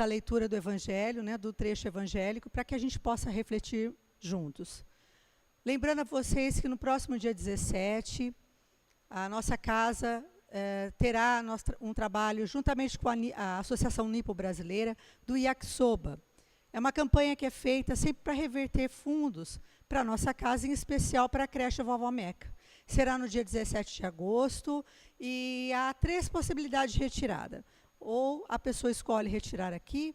a leitura do Evangelho, né, do trecho evangélico, para que a gente possa refletir juntos. Lembrando a vocês que no próximo dia 17, a nossa casa terá um trabalho juntamente com a Associação Nipo Brasileira do Yakisoba. É uma campanha que é feita sempre para reverter fundos para a nossa casa, em especial para a creche Vovó Meca. Será no dia 17 de agosto e há 3 possibilidades de retirada. Ou a pessoa escolhe retirar aqui,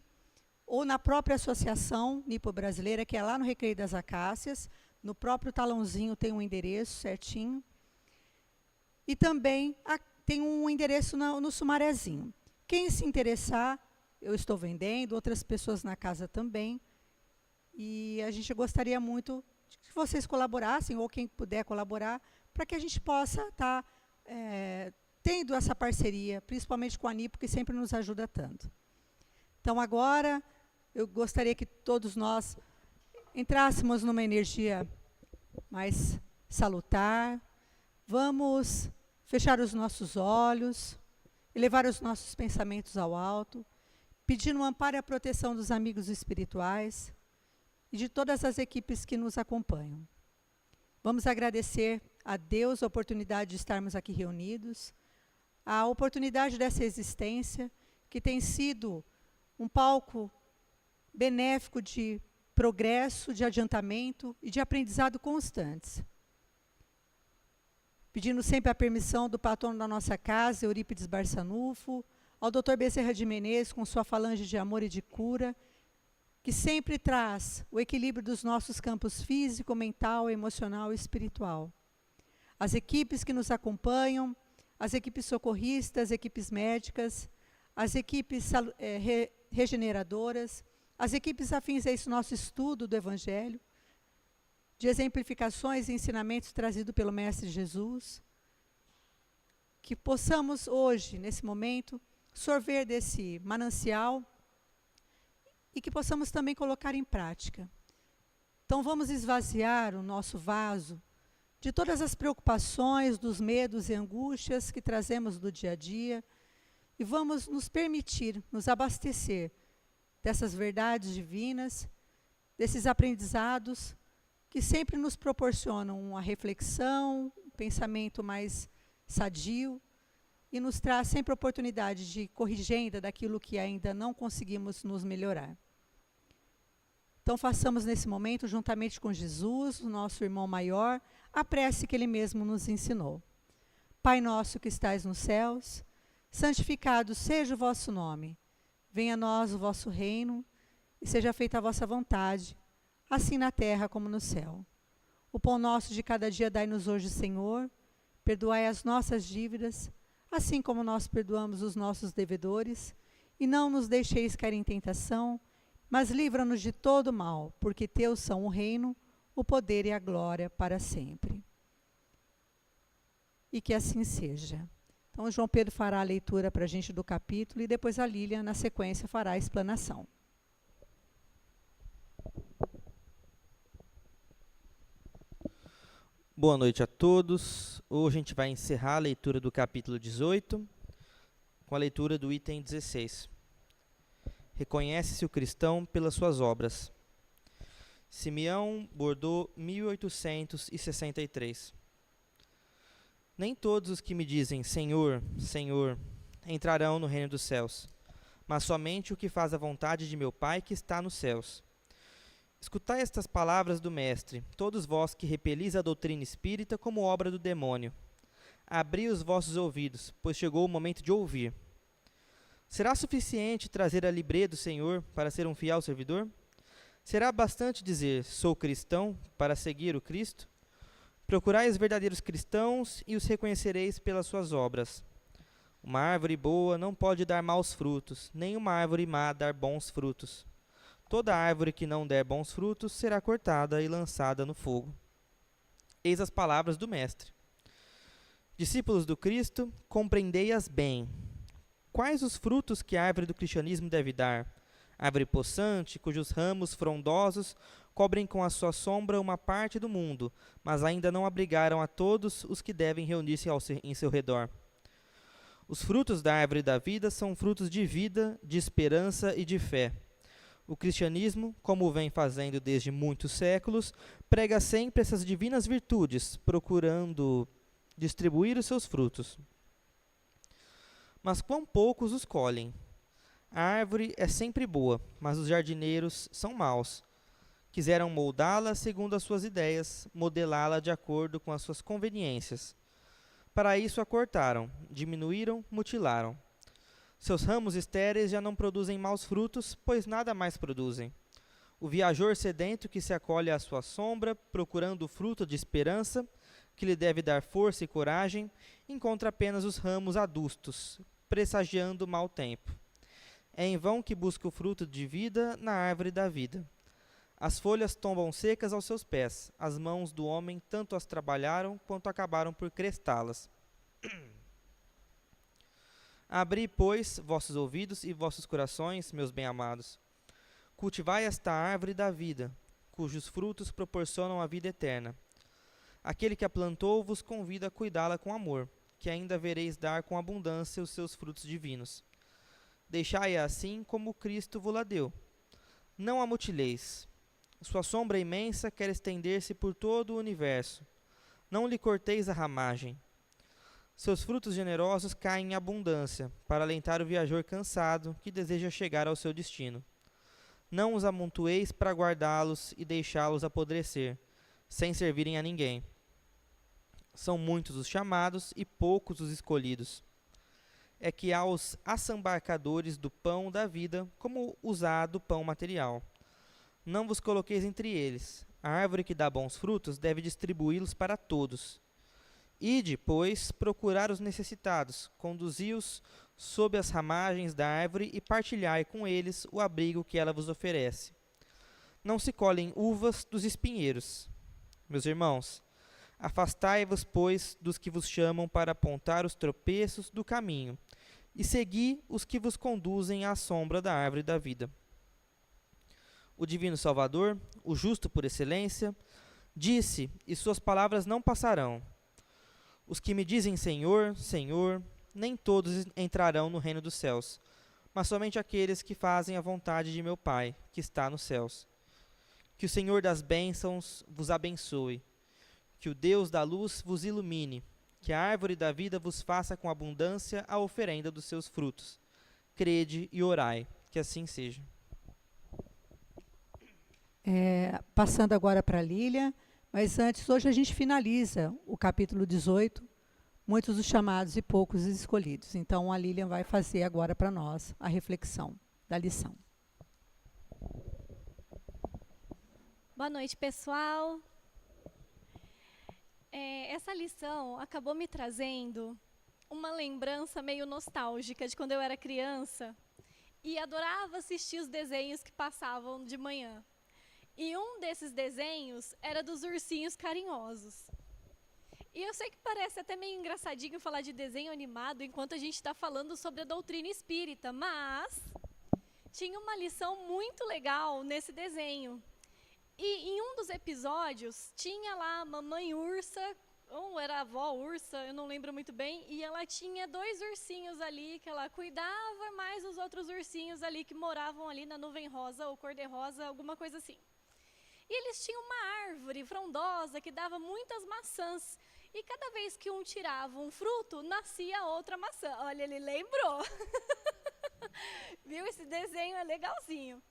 ou na própria Associação Nipo Brasileira, que é lá no Recreio das Acácias, no próprio talãozinho tem um endereço certinho. E também tem um endereço no Sumarezinho. Quem se interessar, eu estou vendendo, outras pessoas na casa também. E a gente gostaria muito que vocês colaborassem, ou quem puder colaborar, para que a gente possa estar tendo essa parceria, principalmente com a Nipo, que sempre nos ajuda tanto. Então, agora, eu gostaria que todos nós entrássemos numa energia mais salutar. Vamos fechar os nossos olhos, elevar os nossos pensamentos ao alto, pedindo o amparo e a proteção dos amigos espirituais e de todas as equipes que nos acompanham. Vamos agradecer a Deus a oportunidade de estarmos aqui reunidos, a oportunidade dessa existência, que tem sido um palco benéfico de progresso, de adiantamento e de aprendizado constantes. Pedindo sempre a permissão do patrono da nossa casa, Eurípides Barçanufo, ao Dr. Bezerra de Menezes, com sua falange de amor e de cura, que sempre traz o equilíbrio dos nossos campos físico, mental, emocional e espiritual. As equipes que nos acompanham, as equipes socorristas, as equipes médicas, as equipes regeneradoras, as equipes afins a esse nosso estudo do Evangelho, de exemplificações e ensinamentos trazidos pelo Mestre Jesus, que possamos hoje, nesse momento, sorver desse manancial e que possamos também colocar em prática. Então, vamos esvaziar o nosso vaso de todas as preocupações, dos medos e angústias que trazemos do dia a dia e vamos nos permitir, nos abastecer dessas verdades divinas, desses aprendizados que sempre nos proporcionam uma reflexão, um pensamento mais sadio e nos traz sempre a oportunidade de corrigenda daquilo que ainda não conseguimos nos melhorar. Então, façamos nesse momento, juntamente com Jesus, o nosso irmão maior, a prece que ele mesmo nos ensinou. Pai nosso que estais nos céus, santificado seja o vosso nome. Venha a nós o vosso reino e seja feita a vossa vontade, assim na terra como no céu. O pão nosso de cada dia dai-nos hoje, Senhor. Perdoai as nossas dívidas, assim como nós perdoamos os nossos devedores. E não nos deixeis cair em tentação, mas livra-nos de todo mal, porque teus são o reino, o poder e a glória para sempre. E que assim seja. Então, João Pedro fará a leitura para a gente do capítulo e depois a Lília, na sequência, fará a explanação. Boa noite a todos. Hoje a gente vai encerrar a leitura do capítulo 18 com a leitura do item 16. Reconhece-se o cristão pelas suas obras. Simeão Bordeaux, 1863. Nem todos os que me dizem Senhor, Senhor, entrarão no reino dos céus, mas somente o que faz a vontade de meu Pai que está nos céus. Escutai estas palavras do Mestre, todos vós que repelis a doutrina espírita como obra do demônio. Abri os vossos ouvidos, pois chegou o momento de ouvir. Será suficiente trazer a librê do Senhor para ser um fiel servidor? Será bastante dizer, sou cristão, para seguir o Cristo? Procurai os verdadeiros cristãos e os reconhecereis pelas suas obras. Uma árvore boa não pode dar maus frutos, nem uma árvore má dar bons frutos. Toda árvore que não der bons frutos será cortada e lançada no fogo. Eis as palavras do Mestre. Discípulos do Cristo, compreendei-as bem. Quais os frutos que a árvore do cristianismo deve dar? Árvore possante, cujos ramos frondosos cobrem com a sua sombra uma parte do mundo, mas ainda não abrigaram a todos os que devem reunir-se em seu redor. Os frutos da árvore da vida são frutos de vida, de esperança e de fé. O cristianismo, como vem fazendo desde muitos séculos, prega sempre essas divinas virtudes, procurando distribuir os seus frutos. Mas quão poucos os colhem. A árvore é sempre boa, mas os jardineiros são maus. Quiseram moldá-la segundo as suas ideias, modelá-la de acordo com as suas conveniências. Para isso a cortaram, diminuíram, mutilaram. Seus ramos estéreis já não produzem maus frutos, pois nada mais produzem. O viajor sedento que se acolhe à sua sombra, procurando o fruto de esperança, que lhe deve dar força e coragem, encontra apenas os ramos adustos, pressagiando o mau tempo. É em vão que busca o fruto de vida na árvore da vida. As folhas tombam secas aos seus pés, as mãos do homem tanto as trabalharam quanto acabaram por crestá-las. Abri, pois, vossos ouvidos e vossos corações, meus bem-amados. Cultivai esta árvore da vida, cujos frutos proporcionam a vida eterna. Aquele que a plantou vos convida a cuidá-la com amor, que ainda vereis dar com abundância os seus frutos divinos. Deixai-a assim como Cristo vos-la deu. Não a mutileis. Sua sombra imensa quer estender-se por todo o universo. Não lhe corteis a ramagem. Seus frutos generosos caem em abundância, para alentar o viajor cansado que deseja chegar ao seu destino. Não os amontoeis para guardá-los e deixá-los apodrecer, sem servirem a ninguém. São muitos os chamados e poucos os escolhidos. É que há os assambarcadores do pão da vida, como os há do pão material. Não vos coloqueis entre eles. A árvore que dá bons frutos deve distribuí-los para todos. Ide, pois, procurar os necessitados, conduzi-os sob as ramagens da árvore e partilhai com eles o abrigo que ela vos oferece. Não se colhem uvas dos espinheiros. Meus irmãos, afastai-vos, pois, dos que vos chamam para apontar os tropeços do caminho, e segui os que vos conduzem à sombra da árvore da vida. O Divino Salvador, o justo por excelência, disse, e suas palavras não passarão. Os que me dizem Senhor, Senhor, nem todos entrarão no reino dos céus, mas somente aqueles que fazem a vontade de meu Pai, que está nos céus. Que o Senhor das bênçãos vos abençoe, que o Deus da luz vos ilumine, que a árvore da vida vos faça com abundância a oferenda dos seus frutos. Crede e orai, que assim seja. Passando agora para a Lília, mas antes, hoje a gente finaliza o capítulo 18, muitos os chamados e poucos os escolhidos. Então, a Lilian vai fazer agora para nós a reflexão da lição. Boa noite, pessoal. Essa lição acabou me trazendo uma lembrança meio nostálgica de quando eu era criança e adorava assistir os desenhos que passavam de manhã. E um desses desenhos era dos ursinhos carinhosos. E eu sei que parece até meio engraçadinho falar de desenho animado enquanto a gente está falando sobre a doutrina espírita, mas tinha uma lição muito legal nesse desenho. E em um dos episódios tinha lá a mamãe ursa, ou era a avó ursa, eu não lembro muito bem, e ela tinha 2 ursinhos ali que ela cuidava, mais os outros ursinhos ali que moravam ali na nuvem rosa ou cor-de-rosa, alguma coisa assim. E eles tinham uma árvore frondosa que dava muitas maçãs. E cada vez que um tirava um fruto, nascia outra maçã. Olha, ele lembrou. Viu? Esse desenho é legalzinho.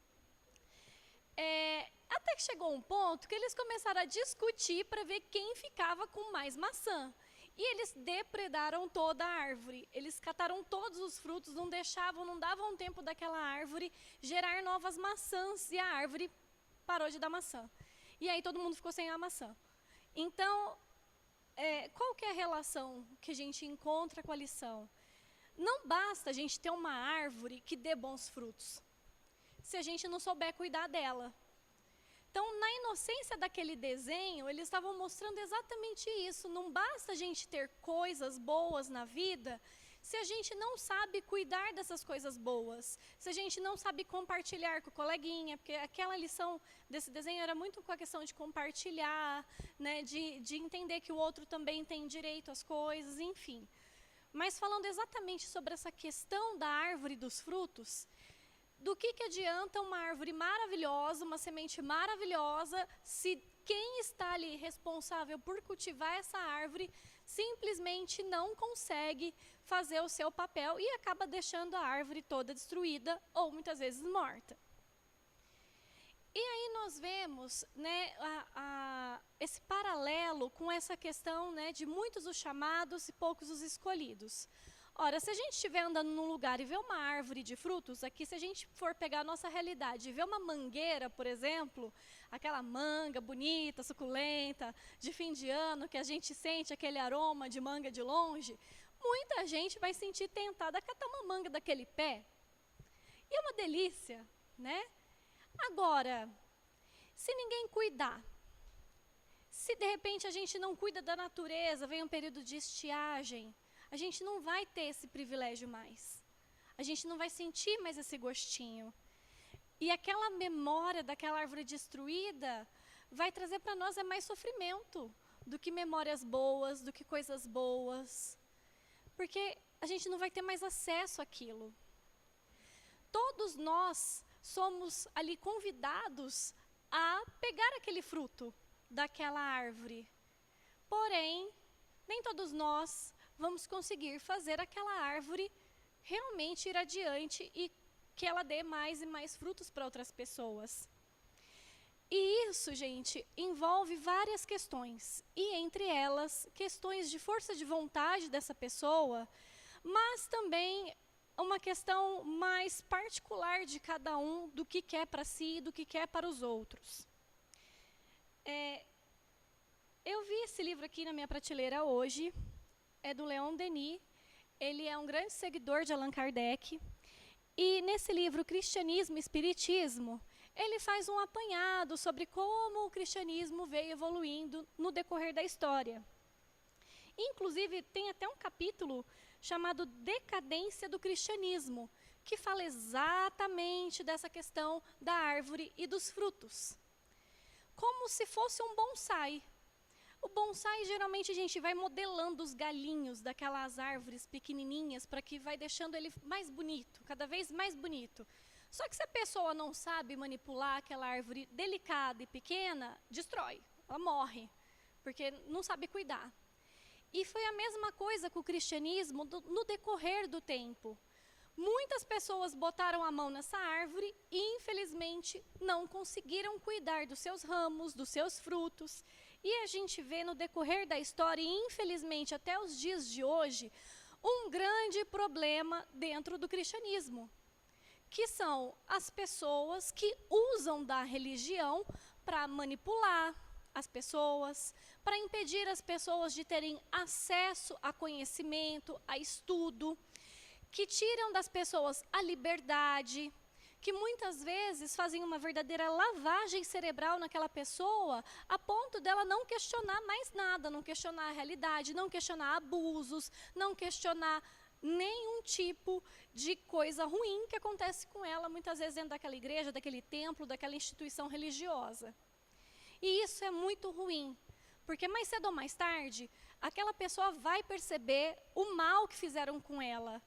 Até que chegou um ponto que eles começaram a discutir para ver quem ficava com mais maçã. E eles depredaram toda a árvore. Eles cataram todos os frutos, não davam tempo daquela árvore gerar novas maçãs. E a árvore parou de dar maçã. E aí todo mundo ficou sem a maçã. Então, qual que é a relação que a gente encontra com a lição? Não basta a gente ter uma árvore que dê bons frutos, se a gente não souber cuidar dela. Então, na inocência daquele desenho, eles estavam mostrando exatamente isso. Não basta a gente ter coisas boas na vida, se a gente não sabe cuidar dessas coisas boas, se a gente não sabe compartilhar com o coleguinha, porque aquela lição desse desenho era muito com a questão de compartilhar, né, de entender que o outro também tem direito às coisas, enfim. Mas falando exatamente sobre essa questão da árvore dos frutos, do que adianta uma árvore maravilhosa, uma semente maravilhosa, se quem está ali responsável por cultivar essa árvore simplesmente não consegue fazer o seu papel e acaba deixando a árvore toda destruída ou muitas vezes morta. E aí nós vemos, né, esse paralelo com essa questão, né, de muitos os chamados e poucos os escolhidos. Ora, se a gente estiver andando num lugar e ver uma árvore de frutos, aqui se a gente for pegar a nossa realidade e ver uma mangueira, por exemplo, aquela manga bonita, suculenta, de fim de ano, que a gente sente aquele aroma de manga de longe, muita gente vai sentir tentada a catar uma manga daquele pé. E é uma delícia, né? Agora, se ninguém cuidar, se de repente a gente não cuida da natureza, vem um período de estiagem, a gente não vai ter esse privilégio mais. A gente não vai sentir mais esse gostinho. E aquela memória daquela árvore destruída vai trazer para nós mais sofrimento do que memórias boas, do que coisas boas. Porque a gente não vai ter mais acesso àquilo. Todos nós somos ali convidados a pegar aquele fruto daquela árvore. Porém, nem todos nós vamos conseguir fazer aquela árvore realmente ir adiante e que ela dê mais e mais frutos para outras pessoas. E isso, gente, envolve várias questões, e entre elas, questões de força de vontade dessa pessoa, mas também uma questão mais particular de cada um, do que quer para si e do que quer para os outros. Eu vi esse livro aqui na minha prateleira hoje, é do Leon Denis, ele é um grande seguidor de Allan Kardec, e nesse livro, Cristianismo e Espiritismo, ele faz um apanhado sobre como o cristianismo veio evoluindo no decorrer da história. Inclusive, tem até um capítulo chamado Decadência do Cristianismo, que fala exatamente dessa questão da árvore e dos frutos. Como se fosse um bonsai. O bonsai, geralmente, a gente vai modelando os galinhos daquelas árvores pequenininhas para que vai deixando ele mais bonito, cada vez mais bonito. Só que se a pessoa não sabe manipular aquela árvore delicada e pequena, destrói, ela morre, porque não sabe cuidar. E foi a mesma coisa com o cristianismo no decorrer do tempo. Muitas pessoas botaram a mão nessa árvore e, infelizmente, não conseguiram cuidar dos seus ramos, dos seus frutos. E a gente vê no decorrer da história, e infelizmente até os dias de hoje, um grande problema dentro do cristianismo, que são as pessoas que usam da religião para manipular as pessoas, para impedir as pessoas de terem acesso a conhecimento, a estudo, que tiram das pessoas a liberdade, que muitas vezes fazem uma verdadeira lavagem cerebral naquela pessoa, a ponto dela não questionar mais nada, não questionar a realidade, não questionar abusos, não questionar nenhum tipo de coisa ruim que acontece com ela, muitas vezes dentro daquela igreja, daquele templo, daquela instituição religiosa. E isso é muito ruim, porque mais cedo ou mais tarde, aquela pessoa vai perceber o mal que fizeram com ela,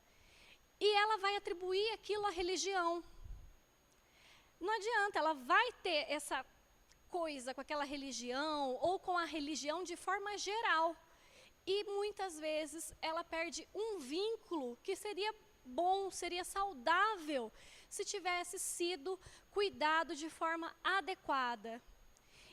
e ela vai atribuir aquilo à religião. Não adianta, ela vai ter essa coisa com aquela religião, ou com a religião de forma geral. E muitas vezes ela perde um vínculo que seria bom, seria saudável, se tivesse sido cuidado de forma adequada.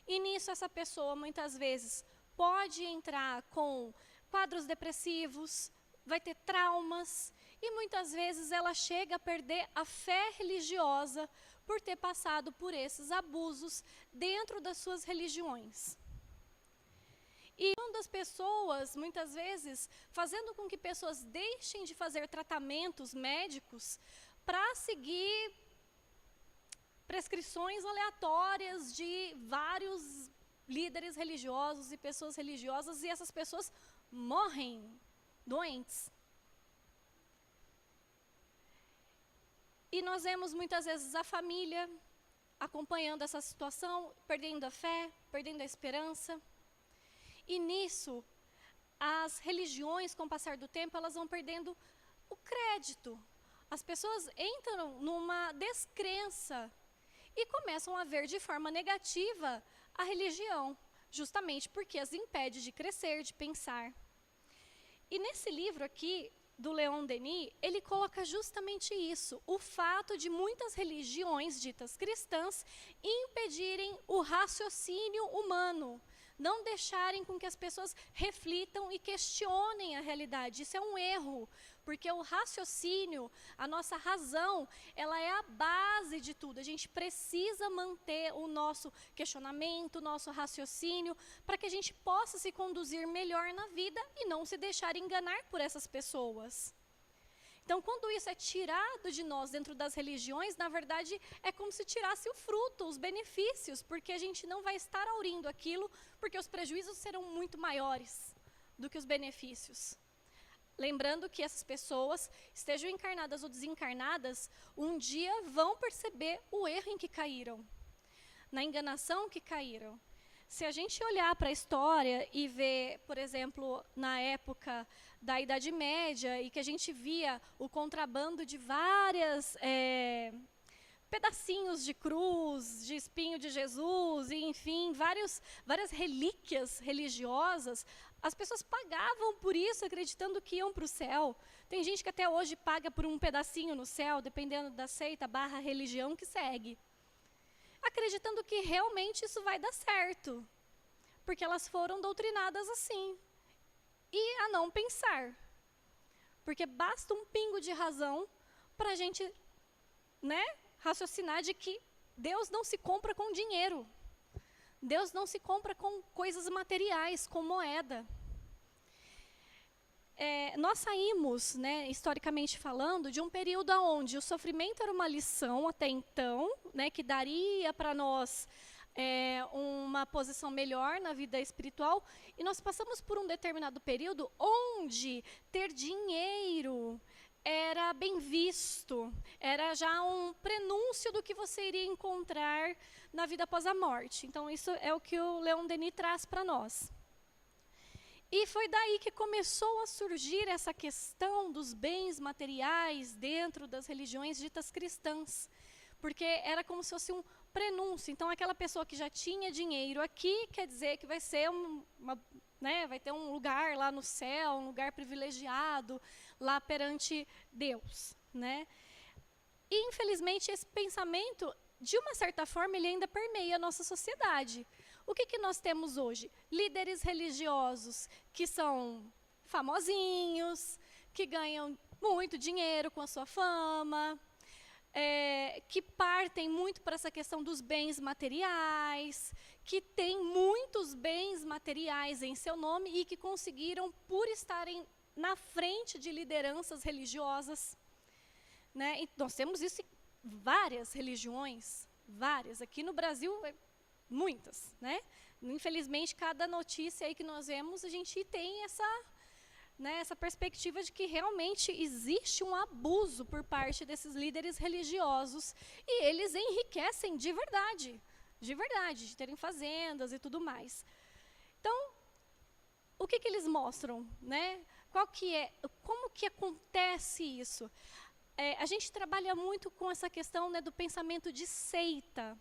E nisso essa pessoa muitas vezes pode entrar com quadros depressivos, vai ter traumas, e muitas vezes ela chega a perder a fé religiosa por ter passado por esses abusos dentro das suas religiões. E quando as pessoas, muitas vezes, fazendo com que pessoas deixem de fazer tratamentos médicos para seguir prescrições aleatórias de vários líderes religiosos e pessoas religiosas, e essas pessoas morrem doentes. E nós vemos muitas vezes a família acompanhando essa situação, perdendo a fé, perdendo a esperança. E nisso, as religiões, com o passar do tempo, elas vão perdendo o crédito. As pessoas entram numa descrença e começam a ver de forma negativa a religião, justamente porque as impede de crescer, de pensar. E nesse livro aqui, do Leon Denis, ele coloca justamente isso, o fato de muitas religiões ditas cristãs impedirem o raciocínio humano, não deixarem com que as pessoas reflitam e questionem a realidade. Isso é um erro, porque o raciocínio, a nossa razão, ela é a base de tudo. A gente precisa manter o nosso questionamento, o nosso raciocínio, para que a gente possa se conduzir melhor na vida e não se deixar enganar por essas pessoas. Então, quando isso é tirado de nós dentro das religiões, na verdade, é como se tirasse o fruto, os benefícios, porque a gente não vai estar aurindo aquilo, porque os prejuízos serão muito maiores do que os benefícios. Lembrando que essas pessoas, estejam encarnadas ou desencarnadas, um dia vão perceber o erro em que caíram, na enganação que caíram. Se a gente olhar para a história e ver, por exemplo, na época da Idade Média, e que a gente via o contrabando de várias pedacinhos de cruz, de espinho de Jesus, e enfim, várias relíquias religiosas, as pessoas pagavam por isso, acreditando que iam para o céu. Tem gente que até hoje paga por um pedacinho no céu, dependendo da seita / religião que segue, acreditando que realmente isso vai dar certo, porque elas foram doutrinadas assim, e a não pensar, porque basta um pingo de razão para a gente, raciocinar de que Deus não se compra com dinheiro, Deus não se compra com coisas materiais, com moeda. Nós saímos, historicamente falando, de um período onde o sofrimento era uma lição até então, que daria para nós uma posição melhor na vida espiritual, e nós passamos por um determinado período onde ter dinheiro era bem visto, era já um prenúncio do que você iria encontrar na vida após a morte. Então, isso é o que o Leon Denis traz para nós. E foi daí que começou a surgir essa questão dos bens materiais dentro das religiões ditas cristãs, porque era como se fosse um prenúncio. Então, aquela pessoa que já tinha dinheiro aqui, quer dizer que vai ser vai ter um lugar lá no céu, um lugar privilegiado lá perante Deus, E, infelizmente, esse pensamento, de uma certa forma, ele ainda permeia a nossa sociedade. O que nós temos hoje? Líderes religiosos que são famosinhos, que ganham muito dinheiro com a sua fama, que partem muito para essa questão dos bens materiais, que têm muitos bens materiais em seu nome e que conseguiram, por estarem na frente de lideranças religiosas. E nós temos isso em várias religiões, várias. Aqui no Brasil, muitas. Infelizmente, cada notícia aí que nós vemos, a gente tem essa perspectiva de que realmente existe um abuso por parte desses líderes religiosos, e eles enriquecem de verdade, de terem fazendas e tudo mais. Então, o que eles mostram? Como que acontece isso? A gente trabalha muito com essa questão do pensamento de seita,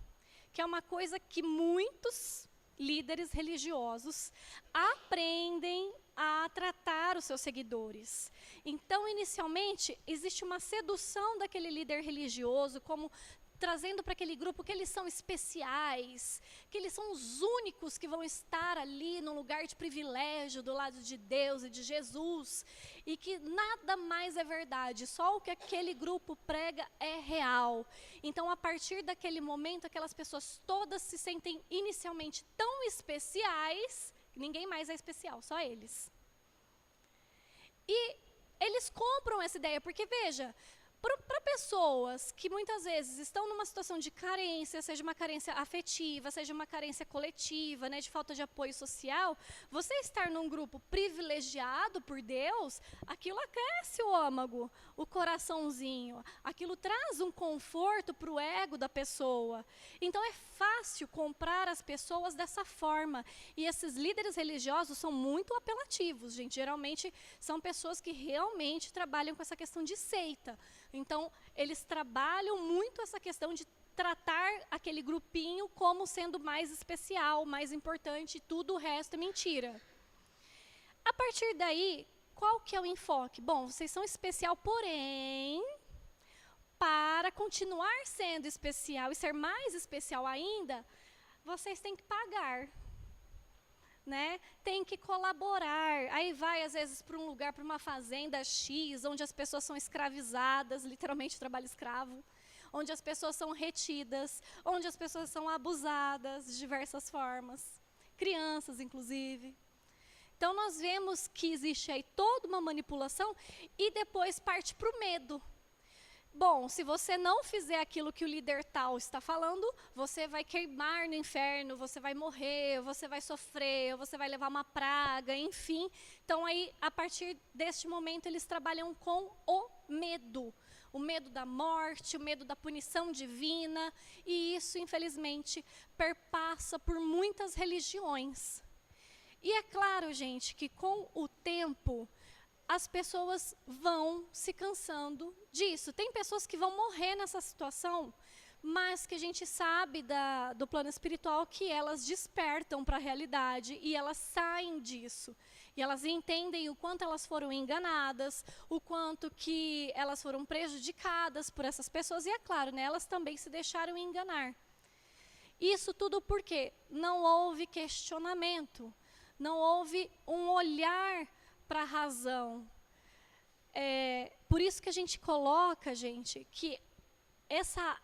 que é uma coisa que muitos líderes religiosos aprendem a tratar os seus seguidores. Então, inicialmente, existe uma sedução daquele líder religioso, como trazendo para aquele grupo que eles são especiais, que eles são os únicos que vão estar ali num lugar de privilégio do lado de Deus e de Jesus, e que nada mais é verdade, só o que aquele grupo prega é real. Então, a partir daquele momento, aquelas pessoas todas se sentem inicialmente tão especiais, que ninguém mais é especial, só eles. E eles compram essa ideia, porque veja, Para pessoas que muitas vezes estão numa situação de carência, seja uma carência afetiva, seja uma carência coletiva, né, de falta de apoio social, você estar num grupo privilegiado por Deus, aquilo aquece o âmago, o coraçãozinho, aquilo traz um conforto para o ego da pessoa. Então é fácil comprar as pessoas dessa forma. E esses líderes religiosos são muito apelativos, gente. Geralmente são pessoas que realmente trabalham com essa questão de seita. Então, eles trabalham muito essa questão de tratar aquele grupinho como sendo mais especial, mais importante, e tudo o resto é mentira. A partir daí, qual que é o enfoque? Bom, vocês são especial, porém, para continuar sendo especial e ser mais especial ainda, vocês têm que pagar. Né? Tem que colaborar. Aí vai, às vezes, para um lugar, para uma fazenda X, onde as pessoas são escravizadas, literalmente trabalho escravo, onde as pessoas são retidas, onde as pessoas são abusadas de diversas formas, crianças, inclusive. Então, nós vemos que existe aí toda uma manipulação e depois parte para o medo. Bom, se você não fizer aquilo que o líder tal está falando, você vai queimar no inferno, você vai morrer, você vai sofrer, você vai levar uma praga, enfim. Então, aí, a partir deste momento, eles trabalham com o medo. O medo da morte, o medo da punição divina. E isso, infelizmente, perpassa por muitas religiões. E é claro, gente, que com o tempo as pessoas vão se cansando disso. Tem pessoas que vão morrer nessa situação, mas que a gente sabe do plano espiritual que elas despertam para a realidade e elas saem disso. E elas entendem o quanto elas foram enganadas, o quanto que elas foram prejudicadas por essas pessoas. E é claro, né, elas também se deixaram enganar. Isso tudo porque não houve questionamento, não houve um olhar para a razão. Por isso que a gente coloca, gente, que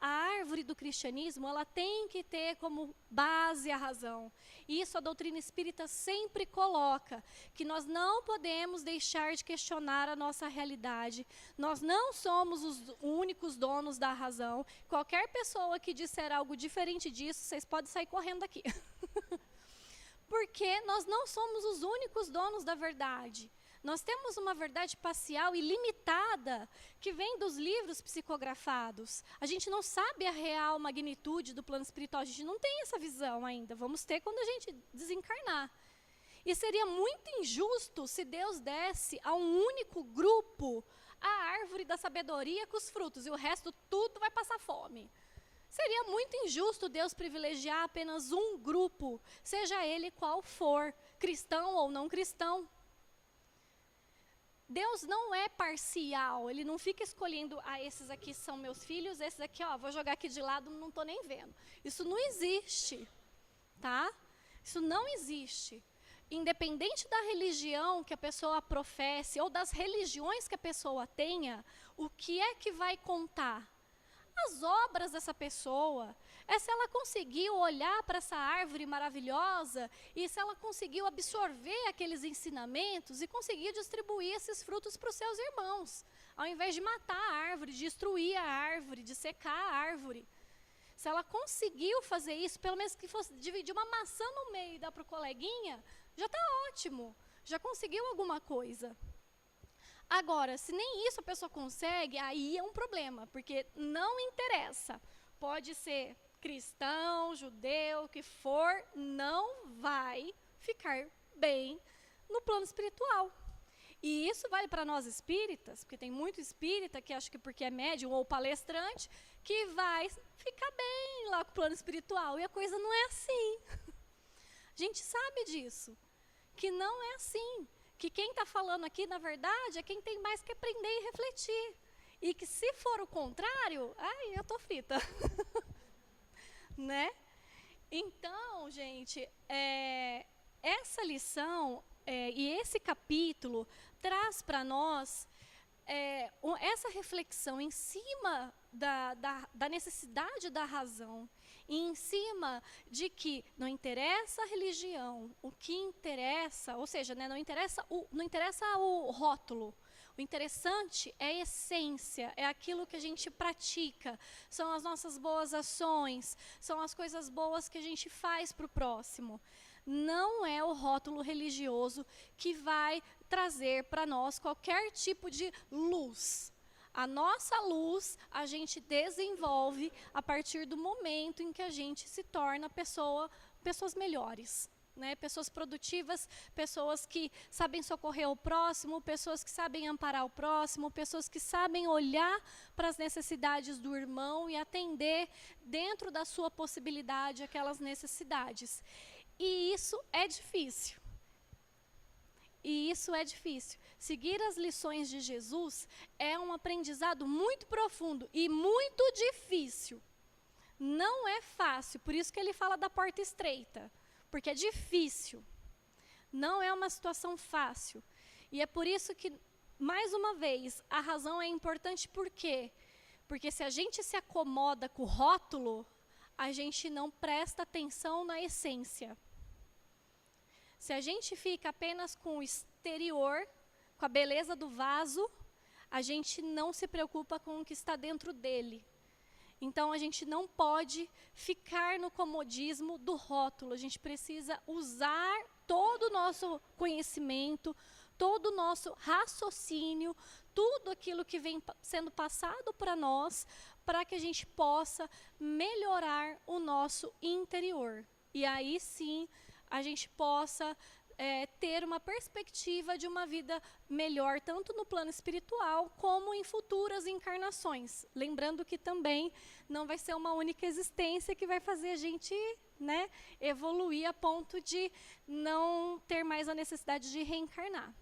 a árvore do cristianismo, ela tem que ter como base a razão. E isso a doutrina espírita sempre coloca, que nós não podemos deixar de questionar a nossa realidade. Nós não somos os únicos donos da razão. Qualquer pessoa que disser algo diferente disso, vocês podem sair correndo daqui. Porque nós não somos os únicos donos da verdade. Nós temos uma verdade parcial e limitada que vem dos livros psicografados. A gente não sabe a real magnitude do plano espiritual, a gente não tem essa visão ainda. Vamos ter quando a gente desencarnar. E seria muito injusto se Deus desse a um único grupo a árvore da sabedoria com os frutos e o resto tudo vai passar fome. Seria muito injusto Deus privilegiar apenas um grupo, seja ele qual for, cristão ou não cristão. Deus não é parcial, ele não fica escolhendo, esses aqui são meus filhos, esses aqui, vou jogar aqui de lado, não estou nem vendo. Isso não existe, tá? Isso não existe. Independente da religião que a pessoa professe, ou das religiões que a pessoa tenha, o que é que vai contar? As obras dessa pessoa, se ela conseguiu olhar para essa árvore maravilhosa e se ela conseguiu absorver aqueles ensinamentos e conseguir distribuir esses frutos para os seus irmãos, ao invés de matar a árvore, de destruir a árvore, de secar a árvore. Se ela conseguiu fazer isso, pelo menos que fosse dividir uma maçã no meio e dar para o coleguinha, já está ótimo, já conseguiu alguma coisa. Agora, se nem isso a pessoa consegue, aí é um problema, porque não interessa. Pode ser cristão, judeu, o que for, não vai ficar bem no plano espiritual. E isso vale para nós espíritas, porque tem muito espírita que acha que porque é médium ou palestrante, que vai ficar bem lá com o plano espiritual. E a coisa não é assim. A gente sabe disso, que não é assim. Que quem está falando aqui, na verdade, é quem tem mais que aprender e refletir. E que se for o contrário, eu estou frita. Né? Então, gente, essa lição e esse capítulo traz para nós essa reflexão em cima da necessidade da razão, e em cima de que não interessa a religião, o que interessa, ou seja, né, não interessa o rótulo. O interessante é a essência, é aquilo que a gente pratica, são as nossas boas ações, são as coisas boas que a gente faz para o próximo. Não é o rótulo religioso que vai trazer para nós qualquer tipo de luz. A nossa luz a gente desenvolve a partir do momento em que a gente se torna pessoas melhores, né? Pessoas produtivas, pessoas que sabem socorrer o próximo, pessoas que sabem amparar o próximo, pessoas que sabem olhar para as necessidades do irmão e atender dentro da sua possibilidade aquelas necessidades. E isso é difícil. Seguir as lições de Jesus é um aprendizado muito profundo e muito difícil. Não é fácil, por isso que ele fala da porta estreita, porque é difícil. Não é uma situação fácil. E é por isso que, mais uma vez, a razão é importante por quê? Porque se a gente se acomoda com o rótulo, a gente não presta atenção na essência. Se a gente fica apenas com o exterior, com a beleza do vaso, a gente não se preocupa com o que está dentro dele. Então, a gente não pode ficar no comodismo do rótulo. A gente precisa usar todo o nosso conhecimento, todo o nosso raciocínio, tudo aquilo que vem sendo passado para nós, para que a gente possa melhorar o nosso interior. E aí sim, a gente possa ter uma perspectiva de uma vida melhor, tanto no plano espiritual, como em futuras encarnações. Lembrando que também não vai ser uma única existência que vai fazer a gente, né, evoluir a ponto de não ter mais a necessidade de reencarnar.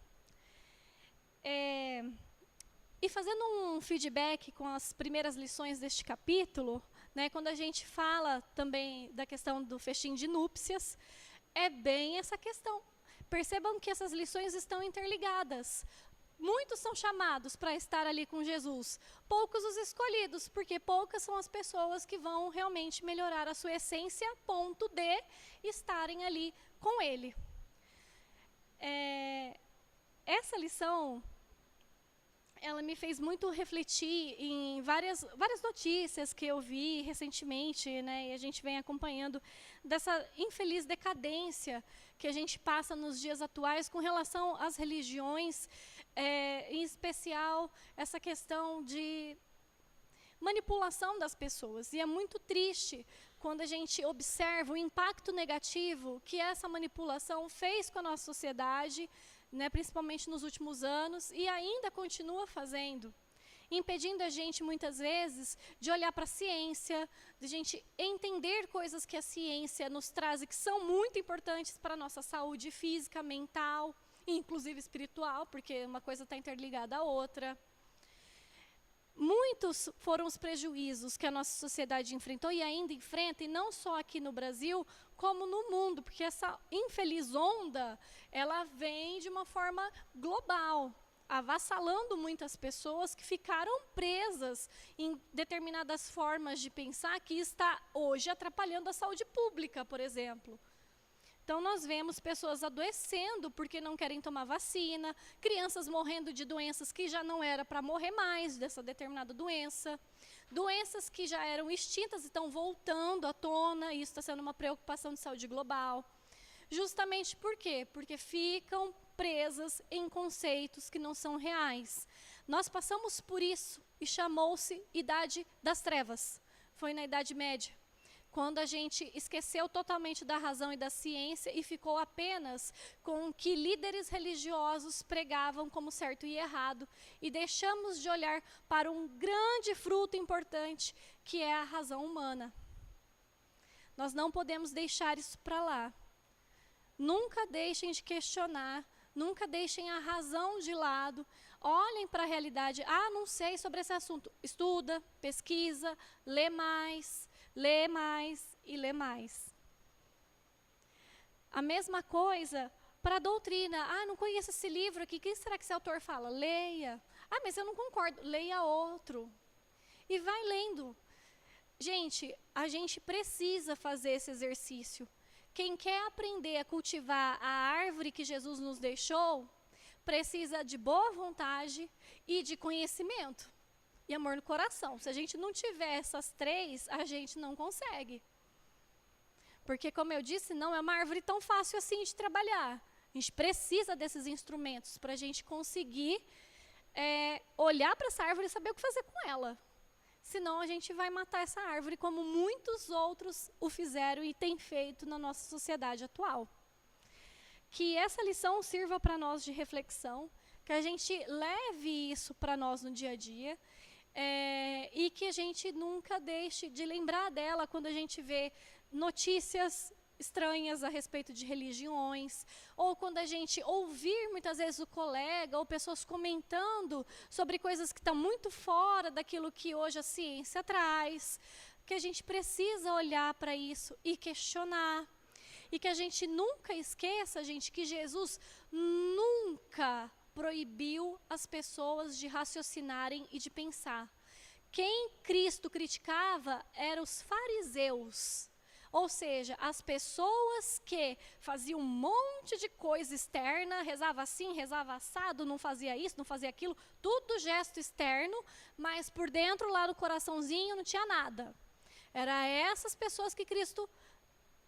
E fazendo um feedback com as primeiras lições deste capítulo, né, quando a gente fala também da questão do festim de núpcias, é bem essa questão. Percebam que essas lições estão interligadas. Muitos são chamados para estar ali com Jesus, poucos os escolhidos, porque poucas são as pessoas que vão realmente melhorar a sua essência a ponto de estarem ali com Ele. Essa lição, ela me fez muito refletir em várias notícias que eu vi recentemente, né, e a gente vem acompanhando dessa infeliz decadência que a gente passa nos dias atuais com relação às religiões, em especial essa questão de manipulação das pessoas. E é muito triste quando a gente observa o impacto negativo que essa manipulação fez com a nossa sociedade, né, principalmente nos últimos anos, e ainda continua fazendo, impedindo a gente, muitas vezes, de olhar para a ciência, de a gente entender coisas que a ciência nos traz e que são muito importantes para a nossa saúde física, mental, e inclusive espiritual, porque uma coisa está interligada à outra. Muitos foram os prejuízos que a nossa sociedade enfrentou e ainda enfrenta, e não só aqui no Brasil, como no mundo, porque essa infeliz onda, ela vem de uma forma global, avassalando muitas pessoas que ficaram presas em determinadas formas de pensar que está hoje atrapalhando a saúde pública, por exemplo. Então, nós vemos pessoas adoecendo porque não querem tomar vacina, crianças morrendo de doenças que já não era para morrer mais dessa determinada doença, doenças que já eram extintas e estão voltando à tona, e isso está sendo uma preocupação de saúde global. Justamente por quê? Porque ficam presas em conceitos que não são reais. Nós passamos por isso e chamou-se Idade das Trevas. Foi na Idade Média, quando a gente esqueceu totalmente da razão e da ciência e ficou apenas com o que líderes religiosos pregavam como certo e errado, e deixamos de olhar para um grande fruto importante, que é a razão humana. Nós não podemos deixar isso para lá. Nunca deixem de questionar, nunca deixem a razão de lado, olhem para a realidade. Ah, não sei sobre esse assunto. Estuda, pesquisa, lê mais e lê mais. A mesma coisa para a doutrina. Ah, não conheço esse livro aqui, o que será que esse autor fala? Leia. Ah, mas eu não concordo. Leia outro. E vai lendo. Gente, a gente precisa fazer esse exercício. Quem quer aprender a cultivar a árvore que Jesus nos deixou, precisa de boa vontade e de conhecimento e amor no coração. Se a gente não tiver essas três, a gente não consegue. Porque, como eu disse, não é uma árvore tão fácil assim de trabalhar. A gente precisa desses instrumentos para a gente conseguir olhar para essa árvore e saber o que fazer com ela. Senão a gente vai matar essa árvore como muitos outros o fizeram e têm feito na nossa sociedade atual. Que essa lição sirva para nós de reflexão, que a gente leve isso para nós no dia a dia, e que a gente nunca deixe de lembrar dela quando a gente vê notícias estranhas a respeito de religiões, ou quando a gente ouvir muitas vezes o colega ou pessoas comentando sobre coisas que estão muito fora daquilo que hoje a ciência traz, que a gente precisa olhar para isso e questionar. E que a gente nunca esqueça, gente, que Jesus nunca proibiu as pessoas de raciocinarem e de pensar. Quem Cristo criticava eram os fariseus. Ou seja, as pessoas que faziam um monte de coisa externa, rezava assim, rezava assado, não fazia isso, não fazia aquilo, tudo gesto externo, mas por dentro, lá no coraçãozinho, não tinha nada. Eram essas pessoas que Cristo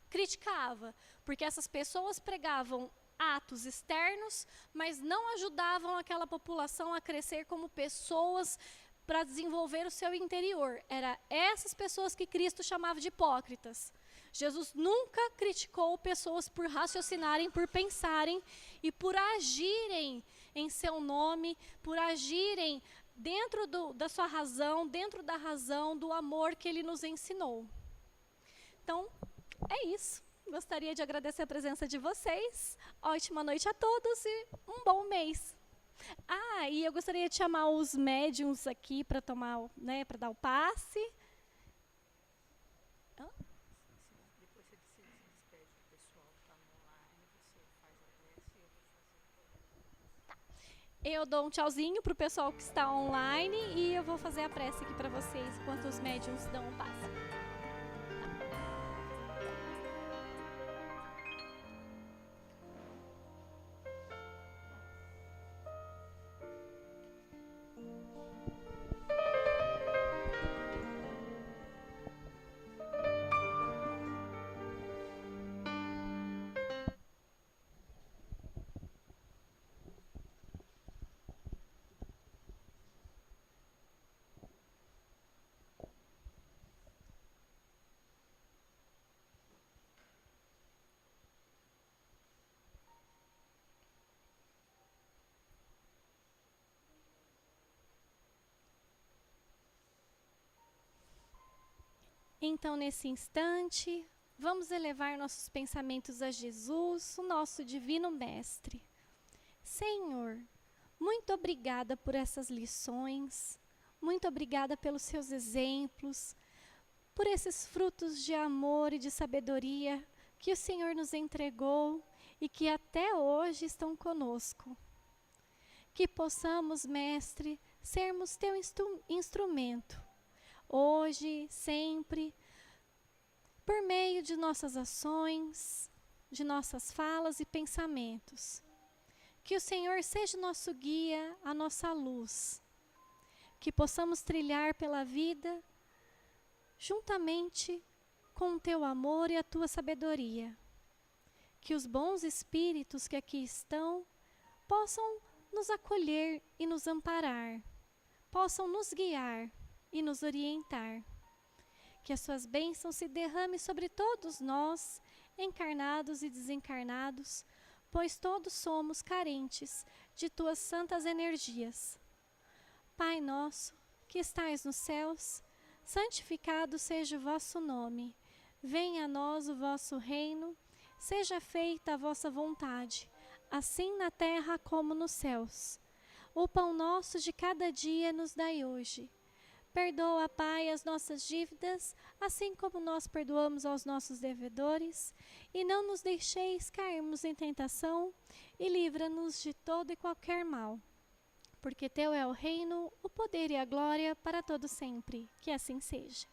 criticava, porque essas pessoas pregavam atos externos, mas não ajudavam aquela população a crescer como pessoas para desenvolver o seu interior. Era essas pessoas que Cristo chamava de hipócritas. Jesus nunca criticou pessoas por raciocinarem, por pensarem e por agirem em seu nome, por agirem dentro da sua razão, dentro da razão do amor que ele nos ensinou. Então, é isso. Gostaria de agradecer a presença de vocês. Ótima noite a todos e um bom mês. E eu gostaria de chamar os médiuns aqui para tomar, para dar o passe. Depois você se despede do pessoal que está online, você faz a prece e eu vou fazer. Eu dou um tchauzinho para o pessoal que está online e eu vou fazer a prece aqui para vocês, enquanto os médiuns dão o passe. Então, nesse instante, vamos elevar nossos pensamentos a Jesus, o nosso divino mestre. Senhor, muito obrigada por essas lições, muito obrigada pelos seus exemplos, por esses frutos de amor e de sabedoria que o Senhor nos entregou e que até hoje estão conosco. Que possamos, mestre, sermos teu instrumento, hoje, sempre, por meio de nossas ações, de nossas falas e pensamentos. Que o Senhor seja nosso guia, a nossa luz. Que possamos trilhar pela vida juntamente com o teu amor e a tua sabedoria. Que os bons espíritos que aqui estão possam nos acolher e nos amparar, possam nos guiar e nos orientar. Que as suas bênçãos se derramem sobre todos nós, encarnados e desencarnados, pois todos somos carentes de tuas santas energias. Pai nosso, que estais nos céus, santificado seja o vosso nome. Venha a nós o vosso reino, seja feita a vossa vontade, assim na terra como nos céus. O pão nosso de cada dia nos dai hoje. Perdoa, Pai, as nossas dívidas, assim como nós perdoamos aos nossos devedores, e não nos deixeis cairmos em tentação, e livra-nos de todo e qualquer mal. Porque teu é o reino, o poder e a glória para todo sempre. Que assim seja.